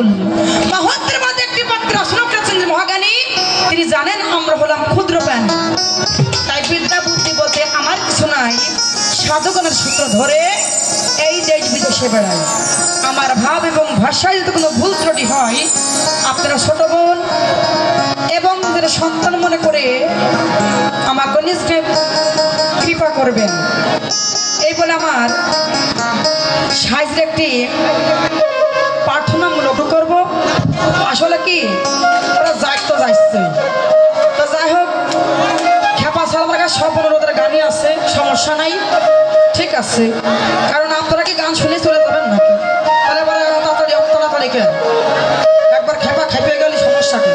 ফুল। মহত্বের মাঝে একটি পাত্র আসন করেছেন যে মহাজ্ঞানী তিনি জানেন আমরা হলাম ক্ষুদ্র প্রাণী, তাই বিদ্যা বুদ্ধি বলতে আমার কিছু নাই। সাধকনের সূত্র ধরে এই দেশ বিদেশে বেড়ায়। আমার ভাব এবং ভাষায় যদি কোনো ভুল ত্রুটি হয় আপনারা ছোট বোন এবং সন্তান মনে করে আমার কনিষ্ঠে কৃপা করবেন। এই বলে আমার সাইজের একটি প্রার্থনামূলক করব। আসলে কি ওরা যাই তো যাচ্ছে, তো যাই হোক খেপা সালমার কাছে সব অনুরোধের গানই আছে, সমস্যা নাই, ঠিক আছে। কারণ আপনারা কি গান শুনে চলে যাবেন নাকি? তাহলে বলে তাড়াতাড়ি তাড়াতাড়ি কেন, একবার খেপা খেপে গেলে সমস্যা কি?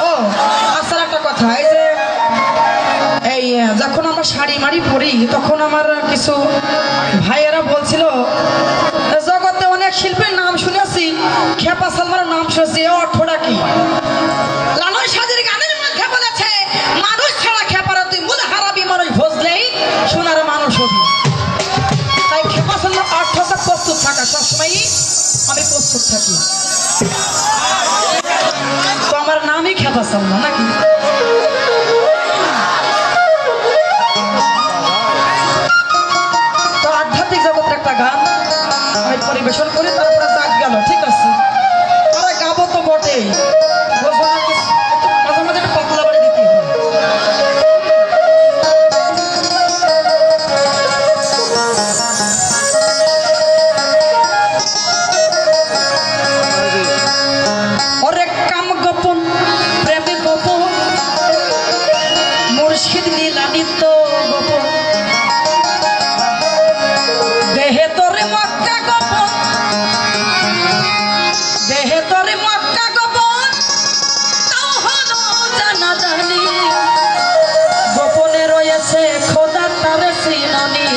ও আচ্ছা, একটা কথা, এই যে এই যখন আমরা শাড়ি মাড়ি পরি তখন আমার কিছু ভাইয়েরা বলছিল জগতে অনেক শিল্পীর নাম শুনেছি, খেপা সালমানের নাম শুনেছি, এ অর্থটা কি? লালন সাজের গানের মধ্যে বলেছে মানুষ ছাড়া খেপারা তুই মুদ হারাবি, মানুষ ভজলেই সোনার মানুষ হবি। তাই খেপা সালমার অর্থটা প্রস্তুত থাকা, সবসময়ই আমি প্রস্তুত থাকি। তো আমার নামই খেপা সালমা নাকি? তো আধ্যাত্মিক জগতের একটা গান আমি পরিবেশন করি, তারপরে ডাক গেল, ঠিক আছে? তারা গাবো তো বটেই, মাঝে মাঝে একটা পাতলা বাড়ি দিতে হবে। অনেক কাম গোপন প্রেমে গোপন মুর্শিদ নীলানিত্য গোপন দেহে তোরে মক্কা গোপন, দেহে তোরে মক্কা গোপন তাও হলো জানা জানি, গোপনে রয়েছে খোদা তার সিননি,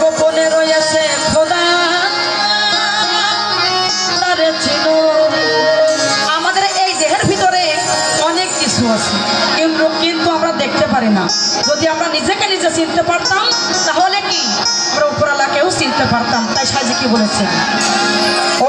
গোপনে রয়েছে খোদা তার চিনো। আমাদের এই দেহের ভিতরে অনেক কিছু আছে, কিন্তু আমরা দেখতে পারি না। যদি আমরা নিজেকে নিজে চিনতে পারতাম তাহলে কি আমরা উপরালাকেও চিনতে পারতাম। তাই সাজি কি বলেছেন, ও